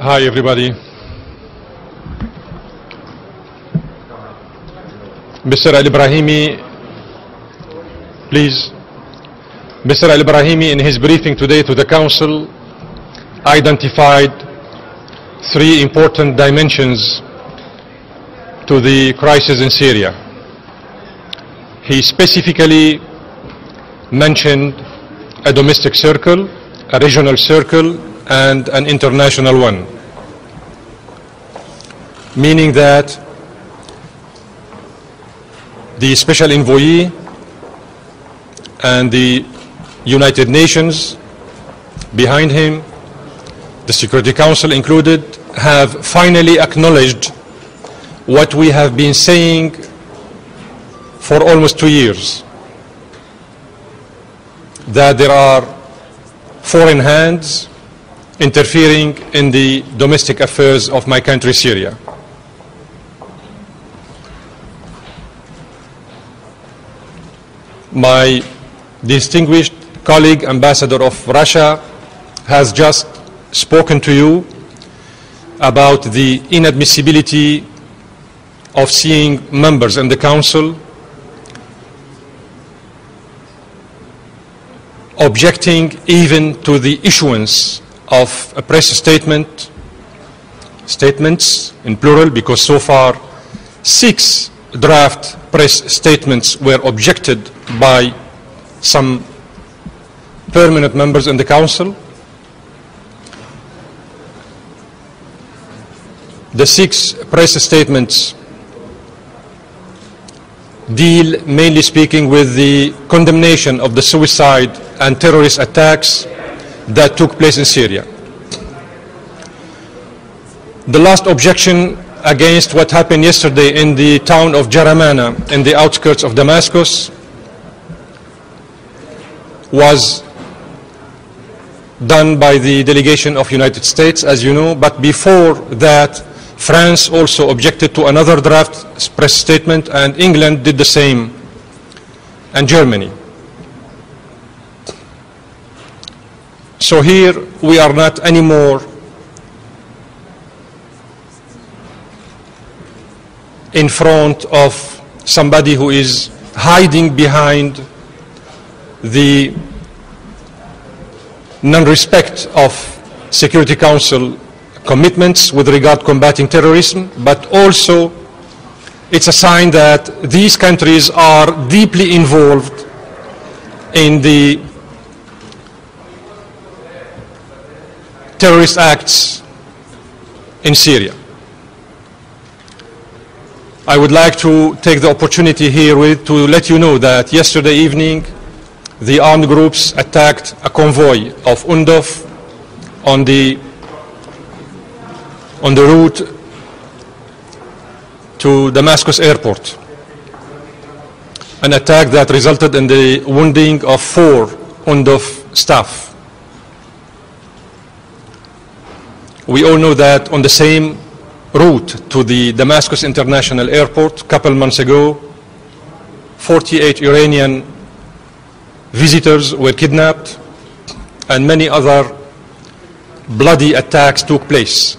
Hi, everybody. Mr. Al-Ibrahimi, please. Mr. Al-Ibrahimi, in his briefing today to the Council, identified three important dimensions to the crisis in Syria. He specifically mentioned a domestic circle, a regional circle, and an international one, meaning that the special envoy and the United Nations behind him, the Security Council included, have finally acknowledged what we have been saying for almost 2 years, that there are foreign hands interfering in the domestic affairs of my country, Syria. My distinguished colleague, Ambassador of Russia, has just spoken to you about the inadmissibility of seeing members in the Council objecting even to the issuance of a press statements in plural, because so far 6 draft press statements were objected by some permanent members in the Council. The 6 press statements deal, mainly speaking, with the condemnation of the suicide and terrorist attacks that took place in Syria. The last objection against what happened yesterday in the town of Jaramana in the outskirts of Damascus was done by the delegation of United States, as you know, but before that France also objected to another draft press statement, and England did the same, and Germany. So here we are not anymore in front of somebody who is hiding behind the non-respect of Security Council commitments with regard to combating terrorism, but also it's a sign that these countries are deeply involved in the terrorist acts in Syria. I would like to take the opportunity here to let you know that yesterday evening the armed groups attacked a convoy of UNDOF on the route to Damascus airport, an attack that resulted in the wounding of 4 UNDOF staff. We all know that on the same route to the Damascus International Airport a couple months ago, 48 Iranian visitors were kidnapped and many other bloody attacks took place.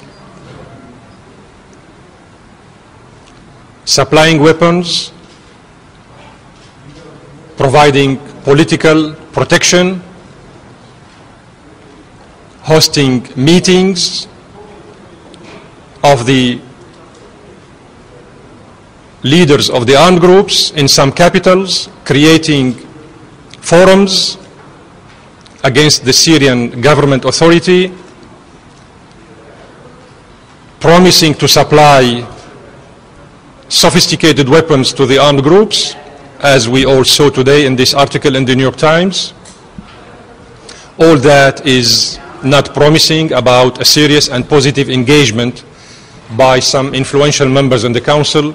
Supplying weapons, providing political protection, hosting meetings of the leaders of the armed groups in some capitals, creating forums against the Syrian government authority, promising to supply sophisticated weapons to the armed groups, as we all saw today in this article in the New York Times. All that is not promising about a serious and positive engagement by some influential members in the Council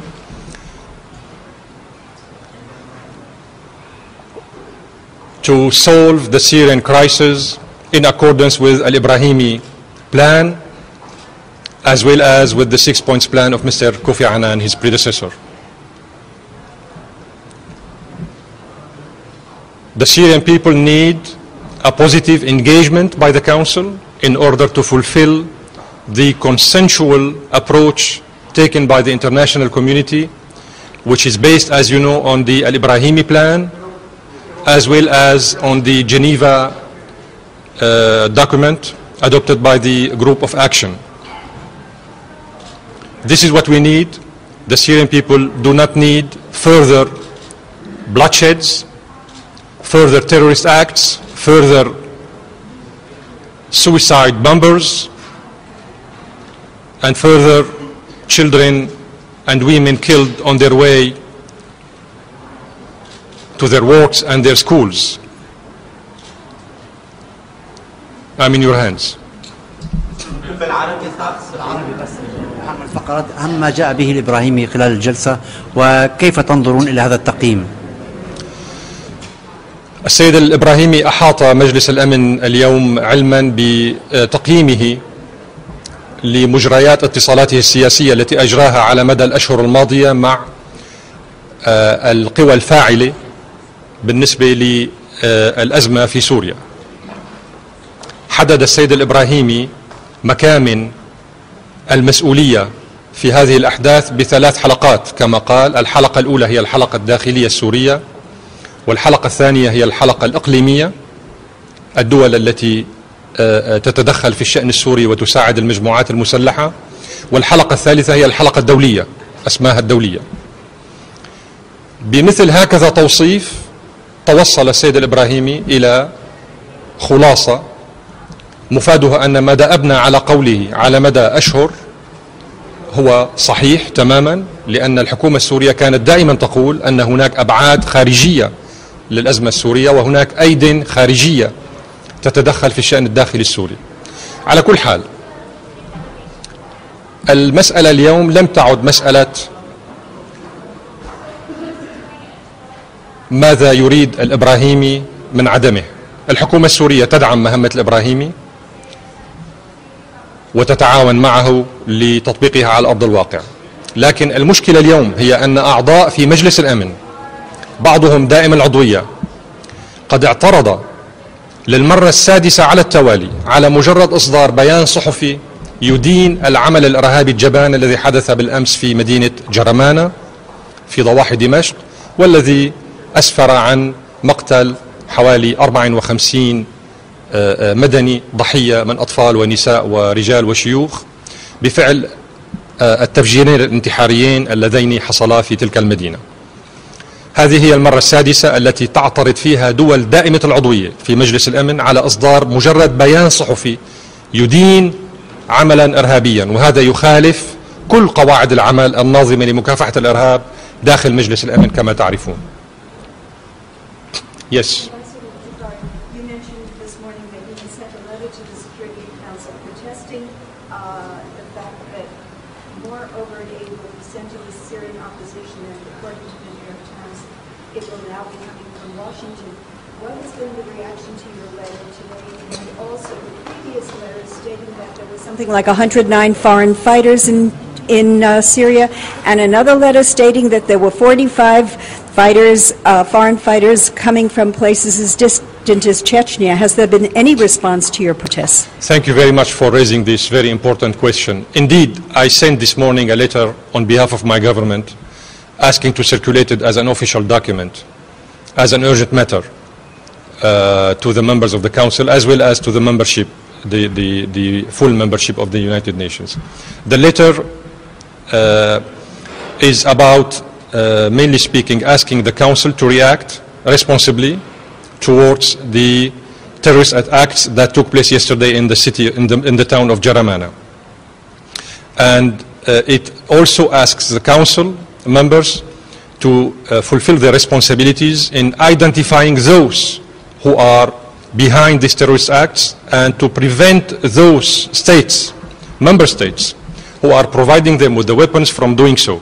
to solve the Syrian crisis in accordance with Al-Ibrahimi plan, as well as with the 6-point plan of Mr. Kofi Annan, his predecessor. The Syrian people need a positive engagement by the Council in order to fulfill the consensual approach taken by the international community, which is based, as you know, on the Al-Ibrahimi plan, as well as on the Geneva document adopted by the Group of Action. This is what we need. The Syrian people do not need further bloodsheds, further terrorist acts, further suicide bombers, and further children and women killed on their way to their works and their schools. I'm in your hands. فقرات أهم ما جاء به الإبراهيمي خلال الجلسة وكيف تنظرون إلى هذا التقييم؟ السيد الإبراهيمي أحاط مجلس الأمن اليوم علما بتقييمه لمجريات اتصالاته السياسية التي أجراها على مدى الأشهر الماضية مع القوى الفاعلة بالنسبة للأزمة في سوريا. حدد السيد الإبراهيمي مكامن المسؤولية في هذه الأحداث بثلاث حلقات كما قال. الحلقة الأولى هي الحلقة الداخلية السورية، والحلقة الثانية هي الحلقة الإقليمية، الدول التي تتدخل في الشأن السوري وتساعد المجموعات المسلحة، والحلقة الثالثة هي الحلقة الدولية أسماها الدولية. بمثل هكذا توصيف توصل السيد الإبراهيمي إلى خلاصة مفادها أن ما دأبنا على قوله على مدى أشهر هو صحيح تماما، لأن الحكومة السورية كانت دائما تقول أن هناك أبعاد خارجية للأزمة السورية وهناك أيد خارجية تتدخل في الشأن الداخلي السوري. على كل حال المسألة اليوم لم تعد مسألة ماذا يريد الإبراهيمي من عدمه. الحكومة السورية تدعم مهمة الإبراهيمي وتتعاون معه لتطبيقها على أرض الواقع، لكن المشكلة اليوم هي أن أعضاء في مجلس الأمن بعضهم دائم العضوية قد اعترض للمرة السادسة على التوالي على مجرد إصدار بيان صحفي يدين العمل الإرهابي الجبان الذي حدث بالأمس في مدينة جرمانة في ضواحي دمشق، والذي أسفر عن مقتل حوالي 54 مدني ضحية من أطفال ونساء ورجال وشيوخ بفعل التفجيرين الانتحاريين اللذين حصلا في تلك المدينة. هذه هي المرة السادسة التي تعترض فيها دول دائمة العضوية في مجلس الأمن على إصدار مجرد بيان صحفي يدين عملا إرهابيا، وهذا يخالف كل قواعد العمل الناظمة لمكافحة الإرهاب داخل مجلس الأمن كما تعرفون. Yes. Something like 109 foreign fighters in Syria, and another letter stating that there were 45 fighters, foreign fighters coming from places as distant as Chechnya. Has there been any response to your protests? Thank you very much for raising this very important question. Indeed, I sent this morning a letter on behalf of my government asking to circulate it as an official document, as an urgent matter to the members of the Council as well as to the membership, the full membership of the United Nations. The letter is about, mainly speaking, asking the Council to react responsibly towards the terrorist acts that took place yesterday in the city, in the town of Jaramana. And it also asks the Council members to fulfill their responsibilities in identifying those who are behind these terrorist acts and to prevent those states, member states, who are providing them with the weapons from doing so,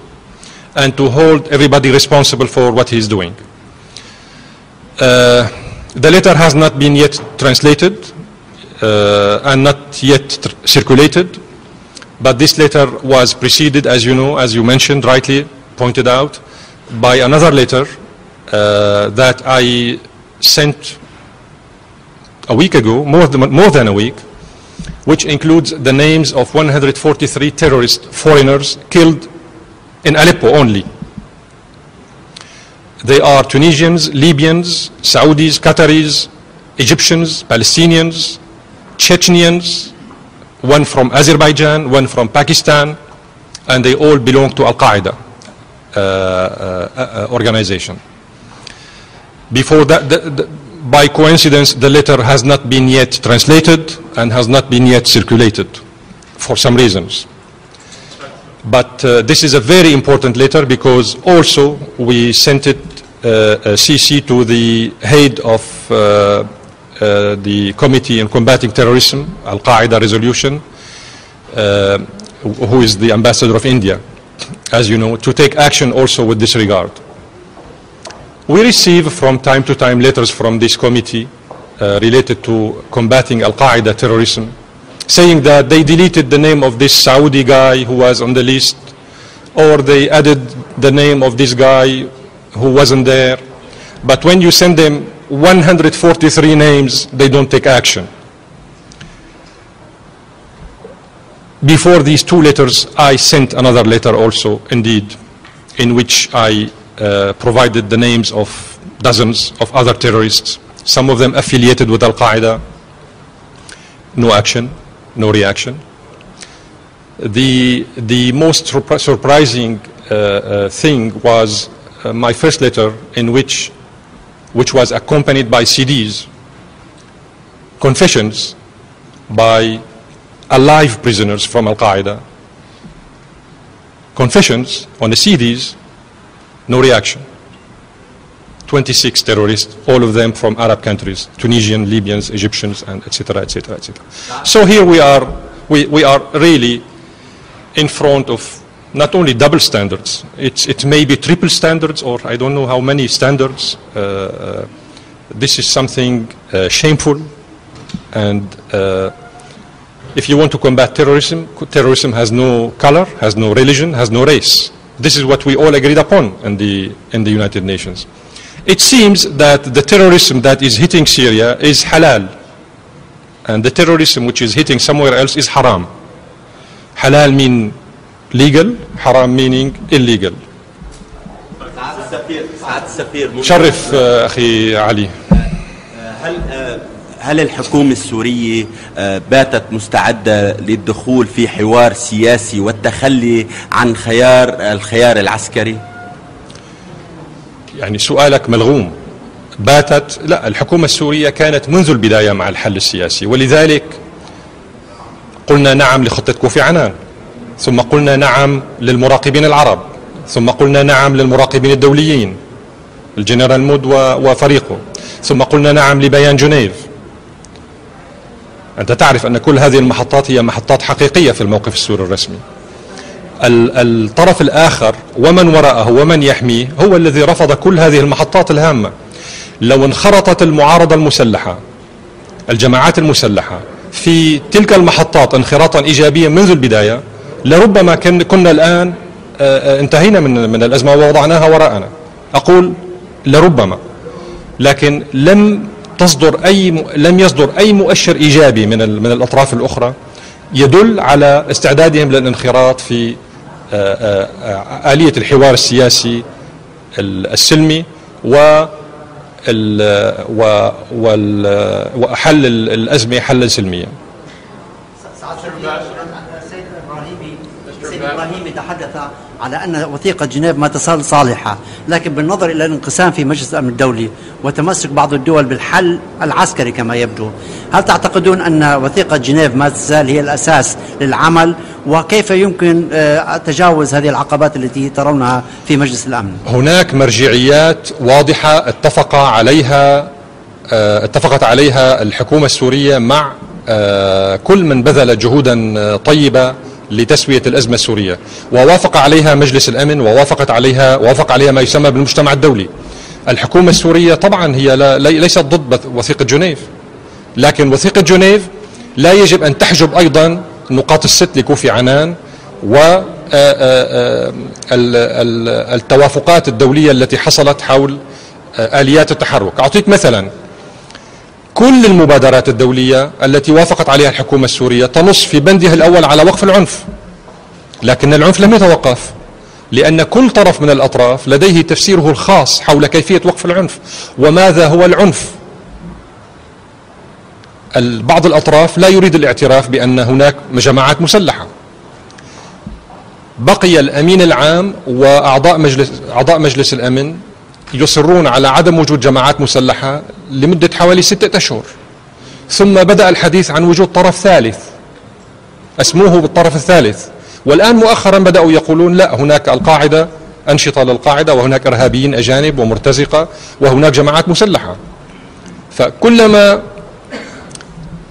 and to hold everybody responsible for what he is doing. The letter has not been yet translated and not yet circulated, but this letter was preceded, as you know, as you mentioned, rightly pointed out, by another letter that I sent a week ago, more than a week, which includes the names of 143 terrorist foreigners killed in Aleppo only. They are Tunisians, Libyans, Saudis, Qataris, Egyptians, Palestinians, Chechens, one from Azerbaijan, one from Pakistan, and they all belong to Al-Qaeda organization. Before that, by coincidence, the letter has not been yet translated and has not been yet circulated for some reasons. But this is a very important letter because also we sent it CC to the head of the Committee on Combating Terrorism, Al-Qaeda resolution, who is the ambassador of India, as you know, to take action also with this regard. We receive from time to time letters from this committee related to combating Al-Qaeda terrorism, saying that they deleted the name of this Saudi guy who was on the list, or they added the name of this guy who wasn't there. But when you send them 143 names, they don't take action. Before these two letters, I sent another letter also, indeed, in which I provided the names of dozens of other terrorists, some of them affiliated with Al-Qaeda. No action, no reaction. The most surprising thing was my first letter, in which was accompanied by CDs, confessions by alive prisoners from Al-Qaeda, confessions on the CDs. No reaction. 26 terrorists, all of them from Arab countries, Tunisian, Libyans, Egyptians, and etc., etc., etc. So here we are really in front of not only double standards, it may be triple standards, or I don't know how many standards. This is something shameful, and if you want to combat terrorism, terrorism has no color, has no religion, has no race. This is what we all agreed upon in the United Nations. It seems that the terrorism that is hitting Syria is halal, and the terrorism which is hitting somewhere else is haram. Halal meaning legal, haram meaning illegal. شرف أخي علي. هل الحكومة السورية باتت مستعدة للدخول في حوار سياسي والتخلي عن الخيار العسكري؟ يعني سؤالك ملغوم. باتت؟ لا، الحكومة السورية كانت منذ البداية مع الحل السياسي، ولذلك قلنا نعم لخطة كوفي عنان، ثم قلنا نعم للمراقبين العرب، ثم قلنا نعم للمراقبين الدوليين الجنرال مود وفريقه، ثم قلنا نعم لبيان جنيف. أنت تعرف أن كل هذه المحطات هي محطات حقيقية في الموقف السوري الرسمي. الطرف الآخر ومن وراءه ومن يحميه هو الذي رفض كل هذه المحطات الهامة. لو انخرطت المعارضة المسلحة، الجماعات المسلحة، في تلك المحطات انخراطا إيجابيا منذ البداية، لربما كنا الآن انتهينا من الأزمة ووضعناها وراءنا. أقول لربما، لكن لم يصدر أي مؤشر إيجابي من الأطراف الأخرى يدل على استعدادهم للانخراط في آلية الحوار السياسي السلمي وحل الأزمة حلا سلميا. سيد إبراهيمي تحدث على أن وثيقة جنيف ما تزال صالحة، لكن بالنظر إلى الانقسام في مجلس الأمن الدولي وتمسك بعض الدول بالحل العسكري كما يبدو، هل تعتقدون أن وثيقة جنيف ما تزال هي الأساس للعمل؟ وكيف يمكن تجاوز هذه العقبات التي ترونها في مجلس الأمن؟ هناك مرجعيات واضحة اتفقت عليها الحكومة السورية مع كل من بذل جهودا طيبة لتسوية الأزمة السورية، ووافق عليها مجلس الأمن، ووافق عليها ما يسمى بالمجتمع الدولي. الحكومة السورية طبعا هي ليست ضد وثيقة جنيف، لكن وثيقة جنيف لا يجب أن تحجب أيضا نقاط الست لكوفي عنان والتوافقات الدولية التي حصلت حول آليات التحرك. أعطيك مثلا، كل المبادرات الدولية التي وافقت عليها الحكومة السورية تنص في بندها الأول على وقف العنف، لكن العنف لم يتوقف، لأن كل طرف من الأطراف لديه تفسيره الخاص حول كيفية وقف العنف وماذا هو العنف. بعض الأطراف لا يريد الاعتراف بأن هناك جماعات مسلحة. بقي الأمين العام وأعضاء مجلس الأمن يصرون على عدم وجود جماعات مسلحة لمدة حوالي 6 أشهر، ثم بدأ الحديث عن وجود طرف ثالث أسموه بالطرف الثالث، والآن مؤخرا بدأوا يقولون لا، هناك القاعدة، أنشطة للقاعدة، وهناك إرهابيين أجانب ومرتزقة، وهناك جماعات مسلحة. فكلما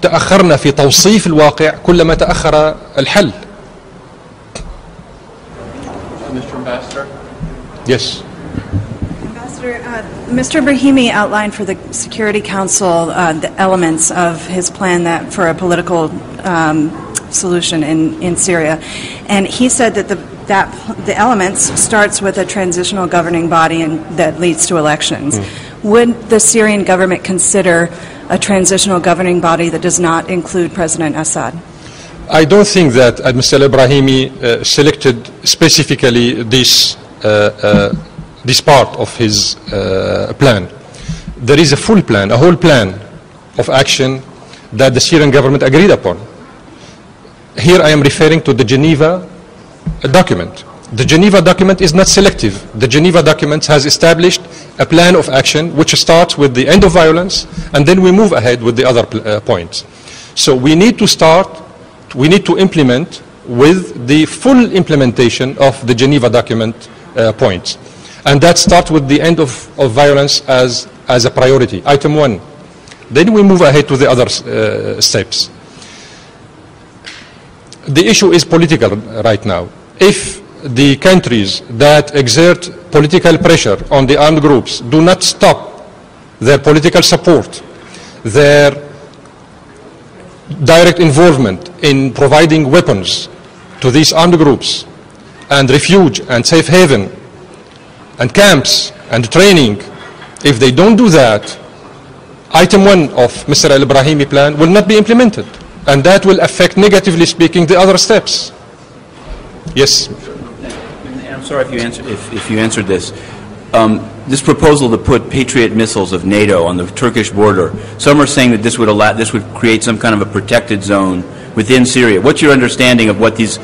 تأخرنا في توصيف الواقع كلما تأخر الحل. Mr. Ambassador? Yes. Ambassador, Mr. Brahimi outlined for the Security Council the elements of his plan for a political solution in Syria, and he said that the elements starts with a transitional governing body and that leads to elections. Would the Syrian government consider a transitional governing body that does not include President Assad? I don't think that Mr. Ibrahimi selected specifically this part of his plan. There is a full plan, a whole plan of action that the Syrian government agreed upon. Here I am referring to the Geneva document. The Geneva document is not selective. The Geneva document has established a plan of action which starts with the end of violence, and then we move ahead with the other points. So we need to implement with the full implementation of the Geneva document points. And that starts with the end of violence as a priority, item 1. Then we move ahead to the other steps. The issue is political right now. If the countries that exert political pressure on the armed groups do not stop their political support, their direct involvement in providing weapons to these armed groups and refuge and safe haven and camps and training, if they don't do that, item 1 of Mr. Al-Ibrahimi plan will not be implemented, and that will affect, negatively speaking, the other steps. Yes. I'm sorry if you answered this. This proposal to put Patriot missiles of NATO on the Turkish border, some are saying that this would create some kind of a protected zone within Syria. What's your understanding of what these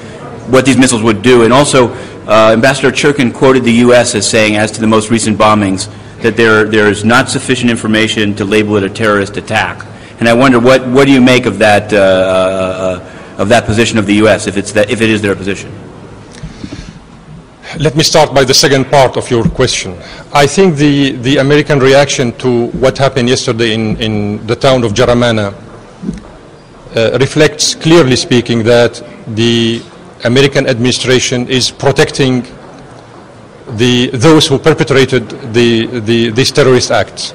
missiles would do? And also, Ambassador Churkin quoted the U.S. as saying, as to the most recent bombings, that there is not sufficient information to label it a terrorist attack. And I wonder what do you make of that position of the U.S. if it is their position? Let me start by the second part of your question. I think the American reaction to what happened yesterday in the town of Jaramana reflects, clearly speaking, that the American administration is protecting those who perpetrated these terrorist acts.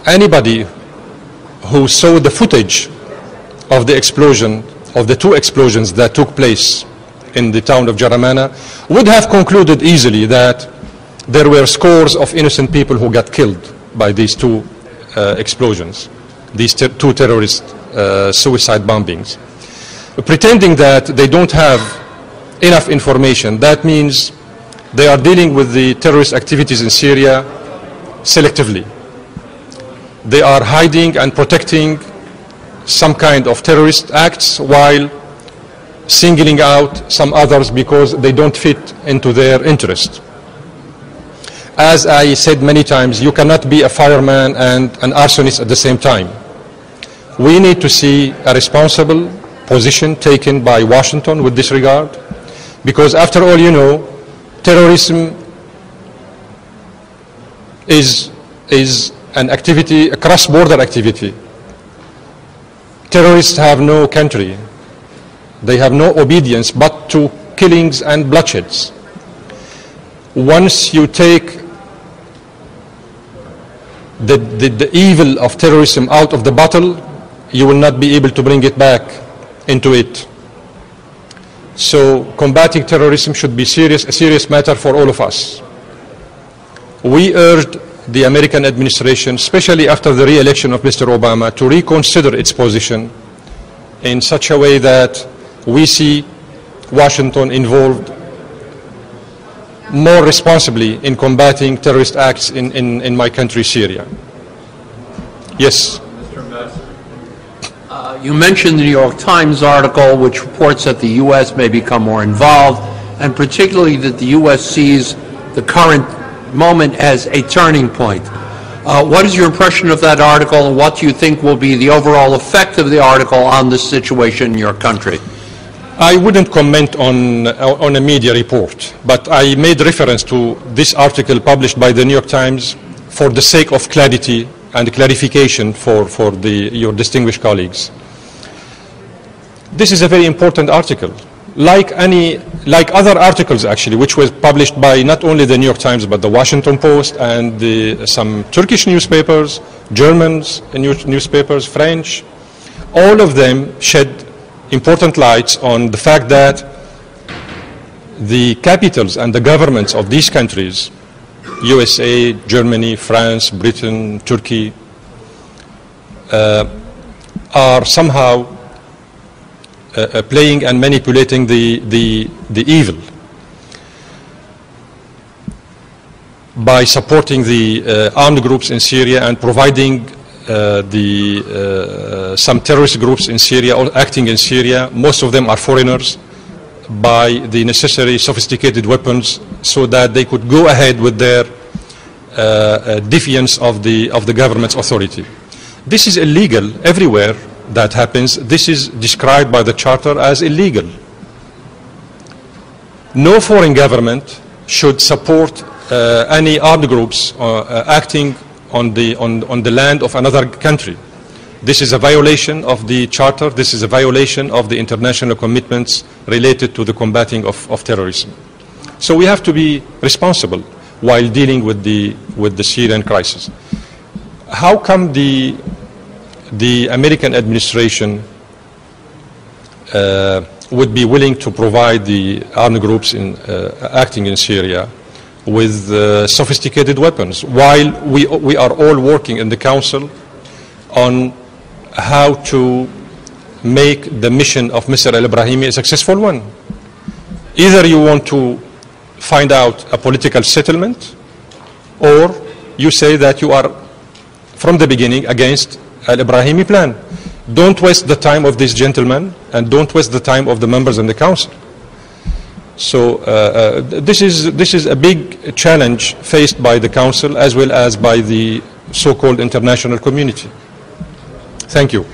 Anybody who saw the footage of the explosion, of the 2 explosions that took place in the town of Jaramana, would have concluded easily that there were scores of innocent people who got killed by these 2 explosions, these 2 terrorist suicide bombings. Pretending that they don't have enough information, that means they are dealing with the terrorist activities in Syria selectively. They are hiding and protecting some kind of terrorist acts while singling out some others because they don't fit into their interest. As I said many times, you cannot be a fireman and an arsonist at the same time. We need to see a responsible position taken by Washington with this regard, because after all, you know, terrorism is an activity, a cross-border activity. Terrorists have no country. They have no obedience but to killings and bloodsheds. Once you take the evil of terrorism out of the bottle, you will not be able to bring it back into it. So combating terrorism should be a serious matter for all of us. We urged the American administration, especially after the re-election of Mr. Obama, to reconsider its position in such a way that we see Washington involved more responsibly in combating terrorist acts in my country, Syria. Yes. You mentioned the New York Times article which reports that the U.S. may become more involved, and particularly that the U.S. sees the current moment as a turning point. What is your impression of that article, and what do you think will be the overall effect of the article on this situation in your country? I wouldn't comment on a media report, but I made reference to this article published by the New York Times for the sake of clarity and clarification for your distinguished colleagues. This is a very important article, like other articles actually, which was published by not only the New York Times but the Washington Post and some Turkish newspapers, German newspapers, French. All of them shed important lights on the fact that the capitals and the governments of these countries, USA, Germany, France, Britain, Turkey, are somehow playing and manipulating the evil by supporting the armed groups in Syria and providing some terrorist groups in Syria or acting in Syria. Most of them are foreigners, by the necessary sophisticated weapons so that they could go ahead with their defiance of the government's authority. This is illegal everywhere that happens. This is described by the Charter as illegal. No foreign government should support any armed groups acting on the land of another country. This is a violation of the Charter. This is a violation of the international commitments related to the combating of terrorism. So we have to be responsible while dealing with the Syrian crisis. How come the American administration would be willing to provide the armed groups acting in Syria with sophisticated weapons, while we are all working in the Council on how to make the mission of Mr. al-Ibrahimi a successful one? Either you want to find out a political settlement, or you say that you are from the beginning against al-Ibrahimi plan. Don't waste the time of this gentleman, and don't waste the time of the members in the Council. So this is a big challenge faced by the Council as well as by the so-called international community. Thank you.